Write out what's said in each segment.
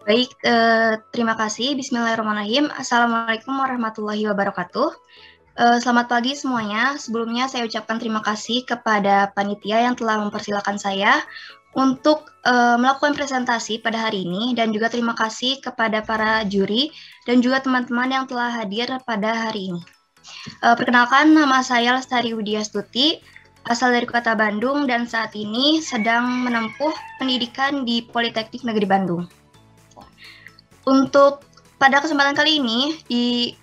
Baik, terima kasih. Bismillahirrahmanirrahim. Assalamualaikum warahmatullahi wabarakatuh. Selamat pagi semuanya. Sebelumnya saya ucapkan terima kasih kepada panitia yang telah mempersilahkan saya untuk melakukan presentasi pada hari ini, dan juga terima kasih kepada para juri dan juga teman-teman yang telah hadir pada hari ini. Perkenalkan, nama saya Lestari Widyastuti, asal dari Kota Bandung, dan saat ini sedang menempuh pendidikan di Politeknik Negeri Bandung. Untuk pada kesempatan kali ini, di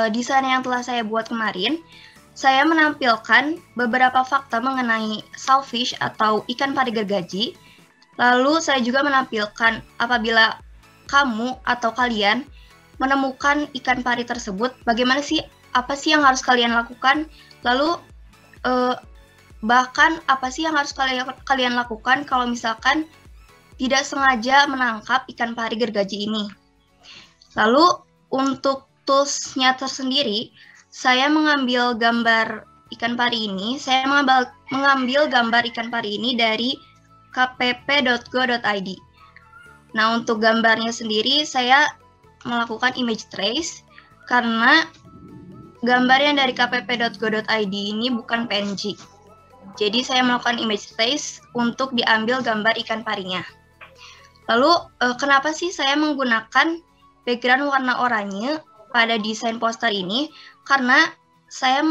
desain yang telah saya buat kemarin, saya menampilkan beberapa fakta mengenai shellfish atau ikan pari gergaji. Lalu saya juga menampilkan apabila kamu atau kalian menemukan ikan pari tersebut, bagaimana sih, apa sih yang harus kalian lakukan? Lalu bahkan apa sih yang harus kalian lakukan kalau misalkan tidak sengaja menangkap ikan pari gergaji ini. Lalu untuk toolsnya tersendiri, saya mengambil gambar ikan pari ini. Saya mengambil gambar ikan pari ini dari kpp.go.id. Nah, untuk gambarnya sendiri saya melakukan image trace karena gambar yang dari kpp.go.id ini bukan PNG. Jadi saya melakukan image trace untuk diambil gambar ikan parinya. Lalu kenapa sih saya menggunakan background warna oranye pada desain poster ini? Karena saya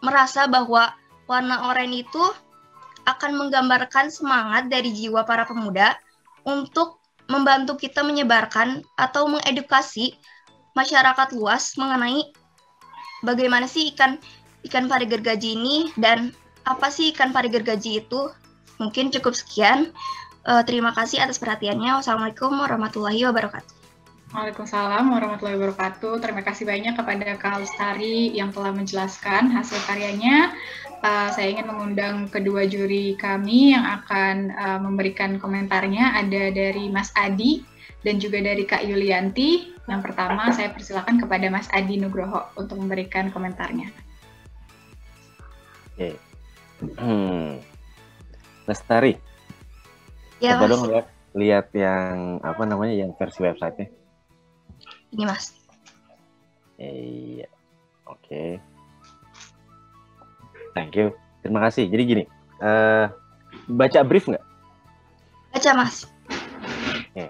merasa bahwa warna oranye itu akan menggambarkan semangat dari jiwa para pemuda untuk membantu kita menyebarkan atau mengedukasi masyarakat luas mengenai bagaimana sih ikan pari gergaji ini dan apa sih ikan pari gergaji itu. Mungkin cukup sekian. Terima kasih atas perhatiannya. Wassalamualaikum warahmatullahi wabarakatuh. Waalaikumsalam warahmatullahi wabarakatuh. Terima kasih banyak kepada Kak Lestari yang telah menjelaskan hasil karyanya. Saya ingin mengundang kedua juri kami yang akan memberikan komentarnya. Ada dari Mas Adi dan juga dari Kak Yulianti. Yang pertama, saya persilakan kepada Mas Adi Nugroho untuk memberikan komentarnya. Oke. Lestari. Ya, coba Mas. dong lihat yang apa namanya yang versi websitenya. Ini, Mas. Iya. Oke. Thank you. Terima kasih. Jadi gini, baca brief nggak? Baca, Mas. Oke.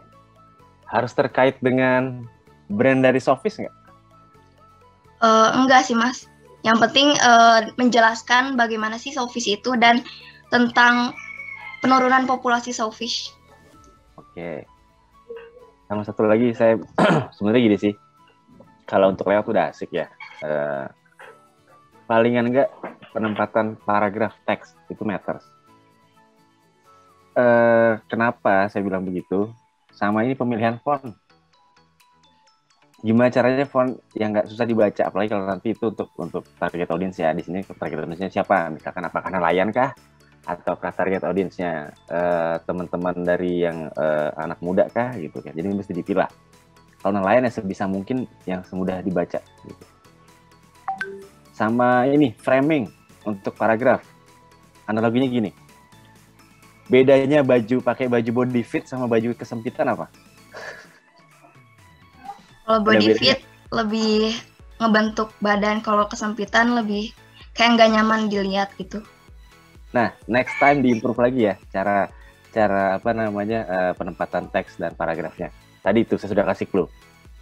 Harus terkait dengan brand dari Shellfish nggak? Enggak sih, Mas. Yang penting menjelaskan bagaimana sih shellfish itu dan tentang penurunan populasi shellfish. Oke. Sama satu lagi saya sebenarnya gini sih. Kalau untuk layout udah asik ya. Palingan enggak penempatan paragraf teks itu matters. Kenapa saya bilang begitu? Sama ini pemilihan font. Gimana caranya font yang nggak susah dibaca, apalagi kalau nanti itu untuk target audience ya. Di sini target audience-nya siapa? Misalkan apakah nelayan kah? Atau target audiensnya teman-teman dari yang anak muda kah gitu kan. Jadi mesti dipilah. Kalau nelayan ya sebisa mungkin yang semudah dibaca gitu. Sama ini framing untuk paragraf. Analoginya gini. Bedanya pakai baju body fit sama baju kesempitan apa? Kalau body fit lebih ngebentuk badan, kalau kesempitan lebih kayak nggak nyaman dilihat gitu. Nah, next time diimprove lagi ya cara apa namanya penempatan teks dan paragrafnya. Tadi itu saya sudah kasih clue.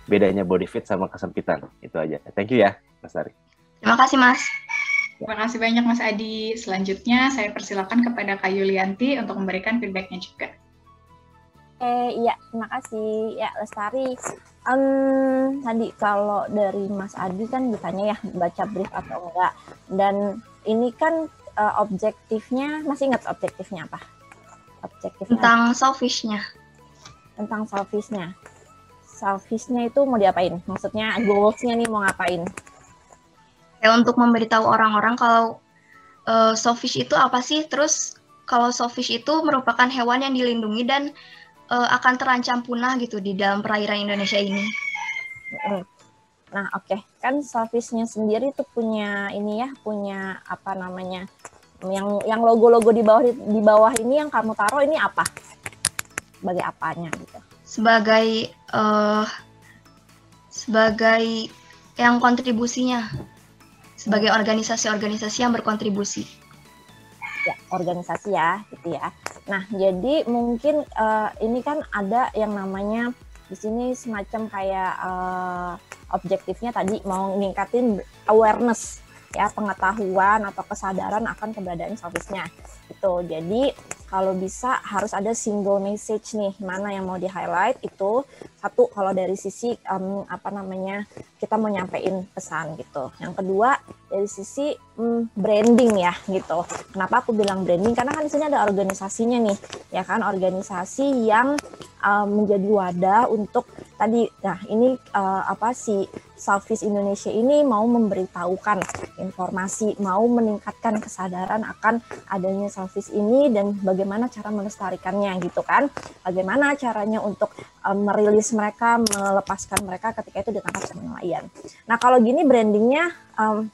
Bedanya body fit sama kesempitan. Itu aja. Thank you ya, Mas Ari. Terima kasih, Mas. Terima kasih banyak, Mas Adi. Selanjutnya saya persilakan kepada Kak Yulianti untuk memberikan feedback-nya juga. Iya, terima kasih. Ya, Lestari. Tadi kalau dari Mas Adi kan ditanya ya baca brief atau enggak. Dan ini kan objektifnya, masih ingat objektifnya apa? Objektifnya tentang shellfish-nya. Tentang shellfish-nya. Shellfish-nya itu mau diapain? Maksudnya goals-nya nih mau ngapain? Ya, untuk memberitahu orang-orang kalau shellfish itu apa sih, terus kalau shellfish itu merupakan hewan yang dilindungi dan akan terancam punah gitu di dalam perairan Indonesia ini. Nah, oke. Kan shellfish-nya sendiri tuh punya ini ya, punya apa namanya? Yang logo-logo di bawah ini yang kamu taruh ini apa? sebagai apanya gitu? Sebagai yang kontribusinya, sebagai organisasi-organisasi yang berkontribusi. Ya, organisasi ya, gitu ya. Nah, jadi mungkin ini kan ada yang namanya di sini semacam kayak objektifnya tadi mau ningkatin awareness, ya, pengetahuan atau kesadaran akan keberadaan selfishnya. Gitu. Jadi kalau bisa harus ada single message nih, mana yang mau di highlight itu. Satu, kalau dari sisi kita mau nyampein pesan gitu. Yang kedua dari sisi branding ya gitu. Kenapa aku bilang branding? Karena kan di sini ada organisasinya nih, ya kan, organisasi yang menjadi wadah untuk tadi. Nah, ini si Selfish Indonesia ini mau memberitahukan informasi, mau meningkatkan kesadaran akan adanya selfish ini dan bagaimana cara melestarikannya gitu kan. Bagaimana caranya untuk merilis mereka, melepaskan mereka ketika itu ditangkap sama nelayan. Nah, kalau gini brandingnya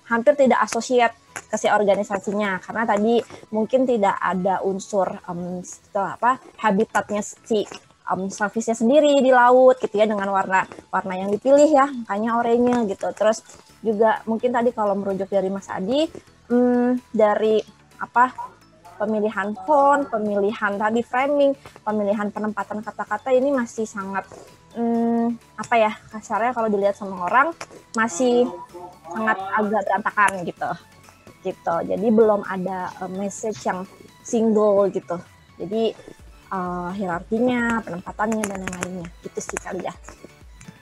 hampir tidak associate ke si organisasinya karena tadi mungkin tidak ada unsur habitatnya si selfishnya sendiri di laut gitu ya, dengan warna yang dipilih ya, makanya oranye gitu. Terus juga mungkin tadi kalau merujuk dari Mas Adi dari pemilihan font, pemilihan tadi framing, pemilihan penempatan kata-kata ini masih sangat kasarnya kalau dilihat sama orang masih sangat agak berantakan gitu. Jadi belum ada message yang single gitu. Jadi hierarkinya, penempatannya dan lain-lainnya. Gitu sih kali ya.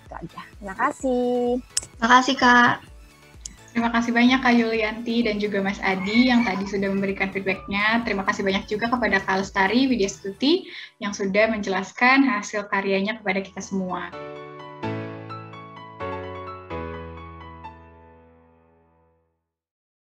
Itu aja. Terima kasih. Terima kasih, Kak. Terima kasih banyak Kak Yulianti dan juga Mas Adi yang tadi sudah memberikan feedback-nya. Terima kasih banyak juga kepada Kak Lestari Widya Stuti yang sudah menjelaskan hasil karyanya kepada kita semua.